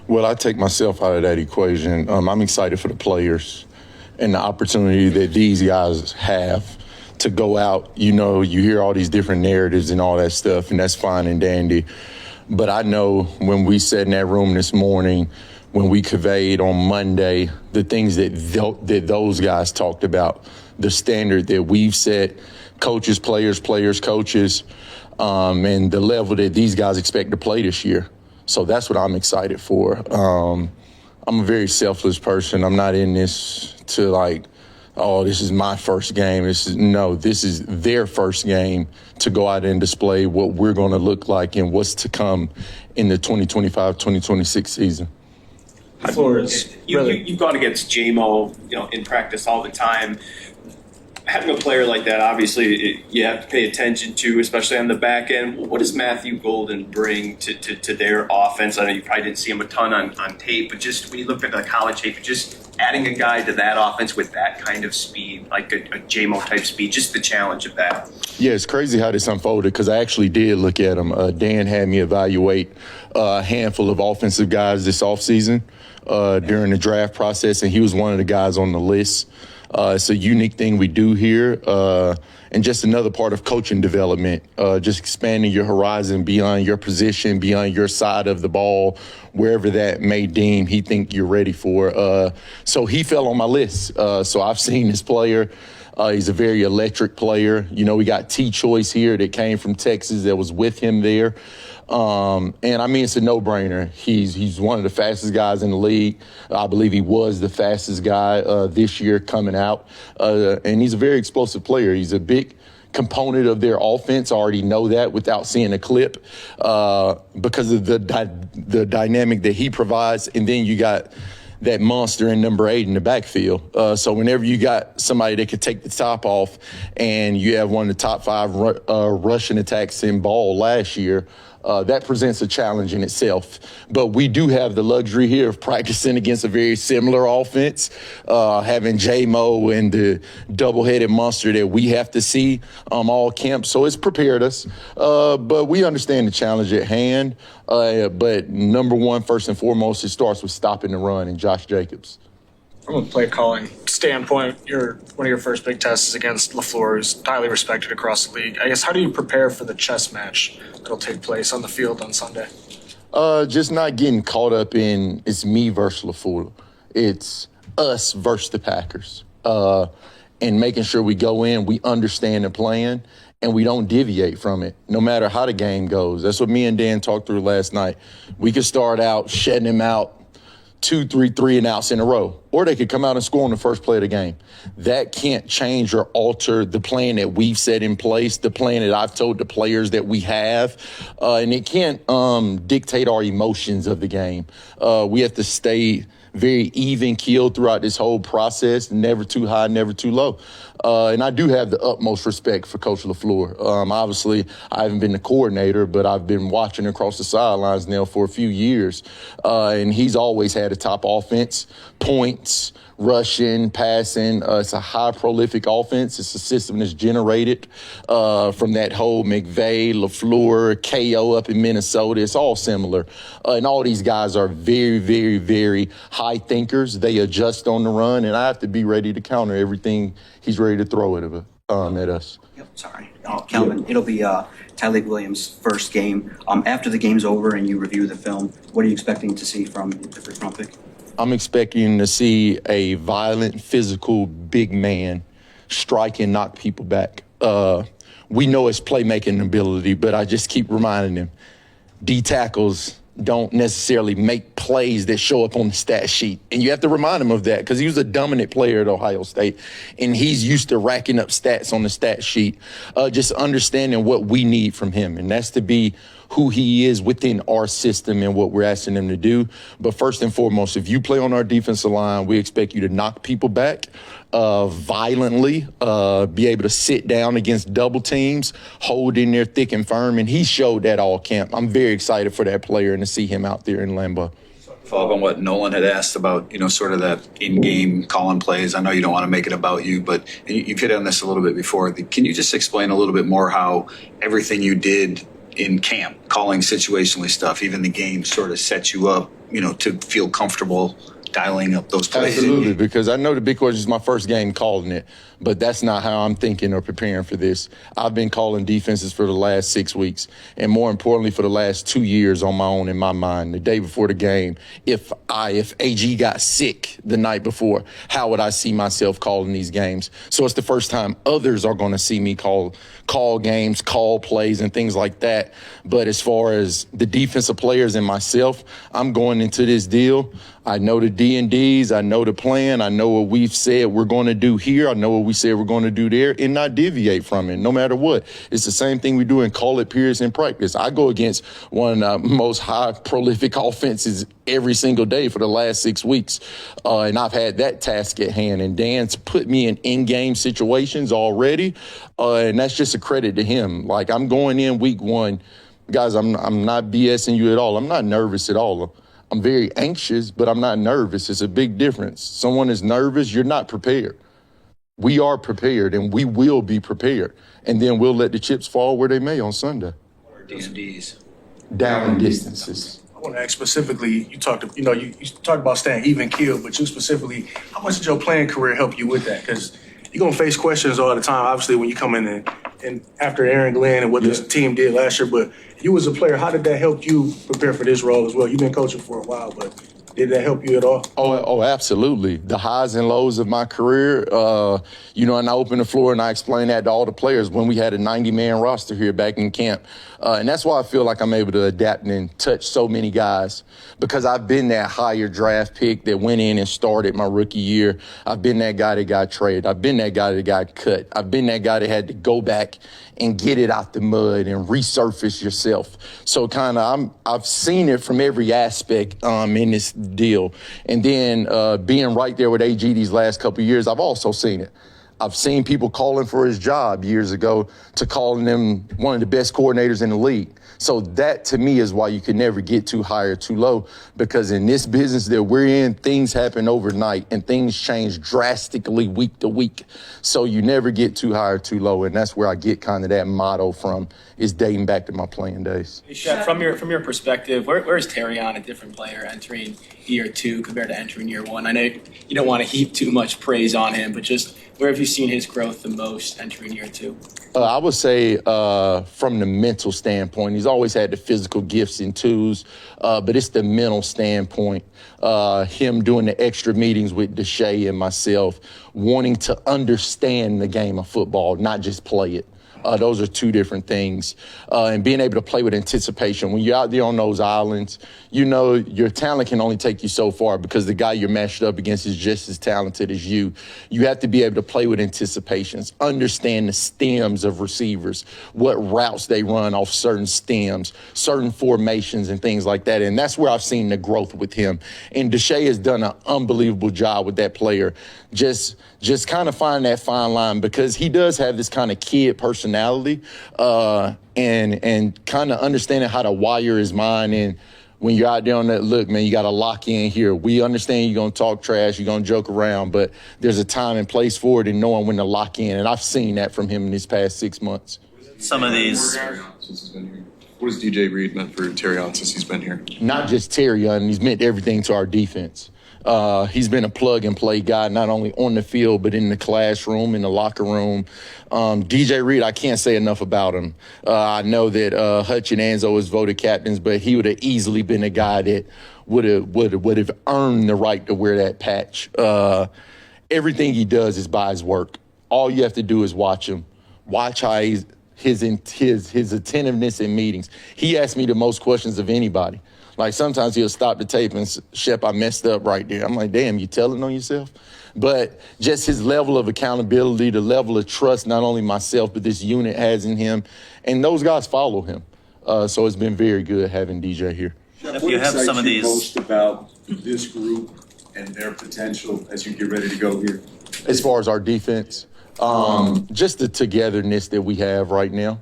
Well, I take myself out of that equation. I'm excited for the players and the opportunity that these guys have to go out. You know, you hear all these different narratives and all that stuff, and that's fine and dandy. But I know when we sat in that room this morning, when we conveyed on Monday the things that those guys talked about, the standard that we've set, coaches, players, coaches, and the level that these guys expect to play this year. So that's what I'm excited for. I'm a very selfless person. I'm not in this to like, oh, this is my first game. This is their first game to go out and display what we're going to look like and what's to come in the 2025-2026 season. You've gone against J-Mo, in practice all the time. Having a player like that, obviously, you have to pay attention to, especially on the back end. What does Matthew Golden bring to their offense? I know you probably didn't see him a ton on tape, but just when you look at the college tape, just adding a guy to that offense with that kind of speed, like a J-Mo type speed, just the challenge of that. Yeah, it's crazy how this unfolded because I actually did look at him. Dan had me evaluate a handful of offensive guys this offseason during the draft process, and he was one of the guys on the list. It's a unique thing we do here, and just another part of coaching development, just expanding your horizon beyond your position, beyond your side of the ball, wherever that may deem he think you're ready for. So he fell on my list. So I've seen this player. He's a very electric player. We got T-Choice here that came from Texas that was with him there. And I mean, it's a no-brainer. He's one of the fastest guys in the league. I believe he was the fastest guy this year coming out. And he's a very explosive player. He's a big component of their offense. I already know that without seeing a clip because of the dynamic that he provides. And then you got that monster in number 8 in the backfield. So whenever you got somebody that could take the top off and you have one of the top 5 rushing attacks in ball last year, that presents a challenge in itself. But we do have the luxury here of practicing against a very similar offense, having J-Mo and the double-headed monster that we have to see all camp. So it's prepared us. But we understand the challenge at hand. But number one, first and foremost, it starts with stopping the run and Josh Jacobs. From a play calling standpoint, one of your first big tests is against LaFleur, who's highly respected across the league. I guess, how do you prepare for the chess match that'll take place on the field on Sunday? Just not getting caught up in it's me versus LaFleur. It's us versus the Packers. And making sure we go in, we understand the plan, and we don't deviate from it, no matter how the game goes. That's what me and Dan talked through last night. We could start out shutting him out 2, 3 3-and-outs in a row, or they could come out and score on the first play of the game. That can't change or alter the plan that we've set in place, the plan that I've told the players that we have, and it can't dictate our emotions of the game. We have to stay very even-keeled throughout this whole process, never too high, never too low. And I do have the utmost respect for Coach LaFleur. Obviously, I haven't been the coordinator, but I've been watching across the sidelines now for a few years. And he's always had a top offense, points, rushing, passing. It's a high prolific offense. It's a system that's generated from that whole McVay, LaFleur, KO up in Minnesota. It's all similar. And all these guys are very, very, very high thinkers. They adjust on the run, and I have to be ready to counter everything he's ready to throw at us. Yep, sorry. Kelvin, it'll be Tyleik Williams' first game. After the game's over and you review the film, what are you expecting to see from the first round pick? I'm expecting to see a violent, physical, big man strike and knock people back. We know his playmaking ability, but I just keep reminding him, D tackles don't necessarily make plays that show up on the stat sheet. And you have to remind him of that because he was a dominant player at Ohio State, and he's used to racking up stats on the stat sheet. Just understanding what we need from him, and that's to be who he is within our system and what we're asking him to do. But first and foremost, if you play on our defensive line, we expect you to knock people back violently, be able to sit down against double teams, hold in there thick and firm, and he showed that all camp. I'm very excited for that player and to see him out there in Lambeau. Follow up on what Nolan had asked about, sort of that in-game calling plays. I know you don't want to make it about you, but you've hit on this a little bit before. Can you just explain a little bit more how everything you did in camp, calling situationally stuff, even the game sort of sets you up, to feel comfortable dialing up those plays. Absolutely, because I know the big question is my first game calling it, but that's not how I'm thinking or preparing for this. I've been calling defenses for the last 6 weeks, and more importantly, for the last 2 years on my own in my mind. The day before the game, if AG got sick the night before, how would I see myself calling these games? So it's the first time others are going to see me call games, call plays, and things like that. But as far as the defensive players and myself, I'm going into this deal. I know the D&Ds, I know the plan, I know what we've said we're going to do here, I know what we said we're going to do there, and not deviate from it, no matter what. It's the same thing we do in call-it periods in practice. I go against one of the most high prolific offenses every single day for the last 6 weeks, and I've had that task at hand, and Dan's put me in in-game situations already, and that's just a credit to him. Like, I'm going in week one. Guys, I'm not BSing you at all. I'm not nervous at all. I'm very anxious, but I'm not nervous. It's a big difference. Someone is nervous, you're not prepared. We are prepared, and we will be prepared. And then we'll let the chips fall where they may on Sunday. D&Ds. Down distances. I want to ask specifically, you talked about staying even keel, but you specifically, how much did your playing career help you with that? Because you're going to face questions all the time, obviously, when you come in and after Aaron Glenn and what this team did last year. But you as a player, how did that help you prepare for this role as well? You've been coaching for a while, but did that help you at all? Oh, absolutely. The highs and lows of my career, and I open the floor and I explain that to all the players when we had a 90-man roster here back in camp. And that's why I feel like I'm able to adapt and touch so many guys, because I've been that higher draft pick that went in and started my rookie year. I've been that guy that got traded. I've been that guy that got cut. I've been that guy that had to go back and get it out the mud and resurface yourself. So I've seen it from every aspect in this deal. And then being right there with AG these last couple of years, I've also seen it. I've seen people calling for his job years ago to calling him one of the best coordinators in the league. So that, to me, is why you can never get too high or too low, because in this business that we're in, things happen overnight and things change drastically week to week. So you never get too high or too low, and that's where I get kind of that motto from, is dating back to my playing days. Shep, from your perspective, where is Terrion a different player entering year two compared to entering year one? I know you don't want to heap too much praise on him, but just where have you seen his growth the most entering year two? I would say from the mental standpoint, he's always had the physical gifts and tools, but it's the mental standpoint. Him doing the extra meetings with Deshae and myself, wanting to understand the game of football, not just play it. Those are two different things. And being able to play with anticipation. When you're out there on those islands, your talent can only take you so far, because the guy you're matched up against is just as talented as you. You have to be able to play with anticipations, understand the stems of receivers, what routes they run off certain stems, certain formations and things like that. And that's where I've seen the growth with him. And Deshae has done an unbelievable job with that player. Just kind of find that fine line, because he does have this kind of kid personality, and kind of understanding how to wire his mind. And when you're out there on that, look, man, you got to lock in here. We understand you're going to talk trash, you're going to joke around, but there's a time and place for it, and knowing when to lock in. And I've seen that from him in these past 6 months. Some of these. What has DJ Reed meant for Terrion since he's been here? Not just Terrion, he's meant everything to our defense. He's been a plug-and-play guy, not only on the field, but in the classroom, in the locker room. DJ Reed, I can't say enough about him. I know that Hutch and Anzo was voted captains, but he would have easily been a guy that would have earned the right to wear that patch. Everything he does is by his work. All you have to do is watch him. Watch how his attentiveness in meetings. He asked me the most questions of anybody. Like, sometimes he'll stop the tape and, Shep, I messed up right there. I'm like, damn, you telling on yourself? But just his level of accountability, the level of trust, not only myself, but this unit has in him. And those guys follow him. So it's been very good having DJ here. If you have some of these. Most about this group and their potential as you get ready to go here? As far as our defense, just the togetherness that we have right now.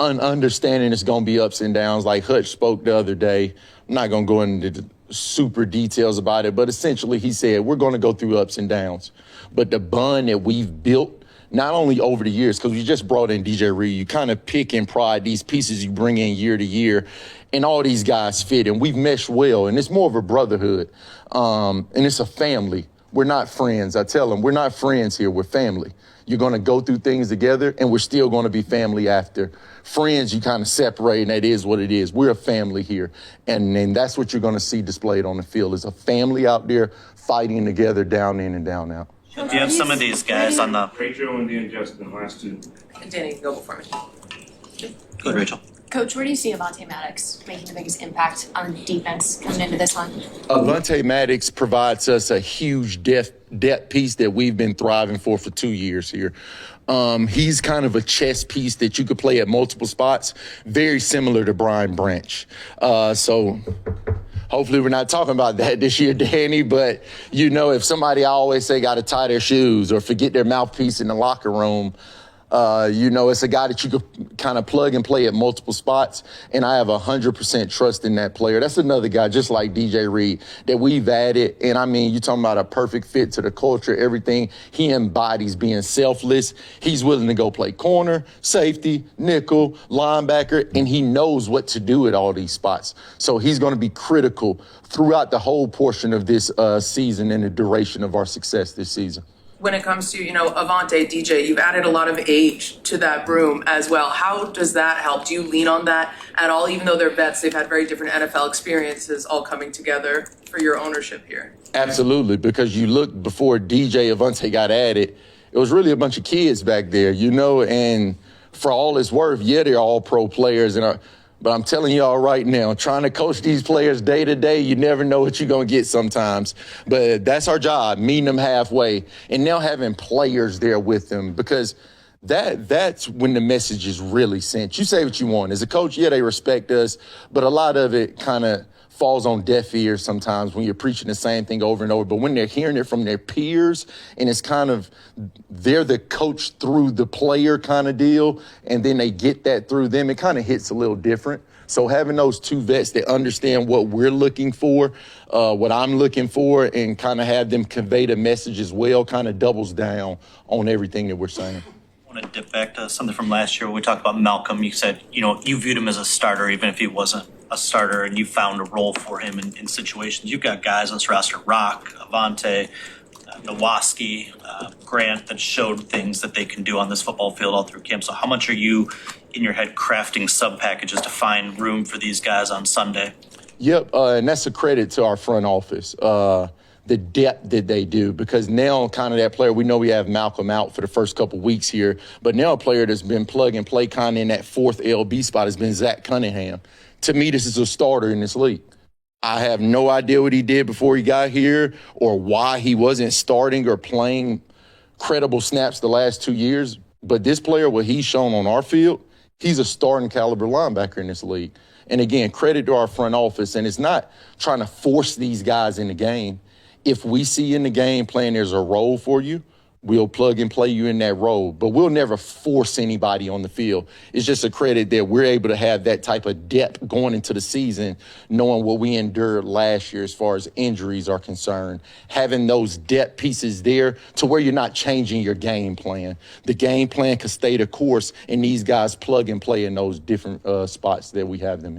Understanding it's going to be ups and downs. Like Hutch spoke the other day. I'm not going to go into the super details about it, but essentially he said we're going to go through ups and downs. But the bond that we've built not only over the years, because we just brought in DJ Reed, you kind of pick and pride these pieces you bring in year to year, and all these guys fit, and we've meshed well, and it's more of a brotherhood, and it's a family. We're not friends. I tell them, we're not friends here, we're family. You're going to go through things together, and we're still going to be family after. Friends, you kind of separate, and that is what it is. We're a family here, and that's what you're going to see displayed on the field, is a family out there fighting together, down in and down out. Do you have some of these guys on the... Rachel and then Justin, last two. Danny, go before me. Go ahead, Rachel. Coach, where do you see Avonte Maddox making the biggest impact on the defense coming into this one? Avonte Maddox provides us a huge depth piece that we've been thriving for 2 years here. He's kind of a chess piece that you could play at multiple spots, very similar to Brian Branch. So hopefully we're not talking about that this year, Danny, but you know, if somebody, I always say, got to tie their shoes or forget their mouthpiece in the locker room, you know, it's a guy that you could kind of plug and play at multiple spots, and I have 100% trust in that player. That's another guy, just like DJ Reed, that we've added, and I mean, you're talking about a perfect fit to the culture, everything. He embodies being selfless. He's willing to go play corner, safety, nickel, linebacker, and he knows what to do at all these spots. So he's going to be critical throughout the whole portion of this season and the duration of our success this season. When it comes to, you know, Avonte, DJ, you've added a lot of age to that room as well. How does that help? Do you lean on that at all? Even though they're vets, they've had very different NFL experiences all coming together for your ownership here. Absolutely, because you look before DJ Avonte got added, it was really a bunch of kids back there, you know, and for all it's worth, yeah, they're all pro players, but I'm telling y'all right now, trying to coach these players day to day, you never know what you're going to get sometimes. But that's our job, meeting them halfway, and now having players there with them, because that's when the message is really sent. You say what you want. As a coach, yeah, they respect us, but a lot of it kind of falls on deaf ears sometimes when you're preaching the same thing over and over. But when they're hearing it from their peers, and it's kind of, they're the coach through the player kind of deal, and then they get that through them, it kind of hits a little different. So having those two vets that understand what we're looking for, what I'm looking for, and kind of have them convey the message as well, kind of doubles down on everything that we're saying. I want to dip back to something from last year when we talked about Malcolm. You said, you know, you viewed him as a starter even if he wasn't a starter, and you found a role for him in situations. You've got guys on this roster, Rock, Avonte, Nowaski, Grant, that showed things that they can do on this football field all through camp. So how much are you in your head crafting sub packages to find room for these guys on Sunday? Yep, and that's a credit to our front office. The depth that they do, because now kind of that player, we know we have Malcolm out for the first couple weeks here, but now a player that's been plug and play kind of in that fourth LB spot has been Zach Cunningham. To me, this is a starter in this league. I have no idea what he did before he got here or why he wasn't starting or playing credible snaps the last 2 years, but this player, what he's shown on our field, he's a starting caliber linebacker in this league. And again, credit to our front office, and it's not trying to force these guys in the game. If we see in the game plan there's a role for you, we'll plug and play you in that role. But we'll never force anybody on the field. It's just a credit that we're able to have that type of depth going into the season, knowing what we endured last year as far as injuries are concerned. Having those depth pieces there to where you're not changing your game plan. The game plan can stay the course, and these guys plug and play in those different spots that we have them in.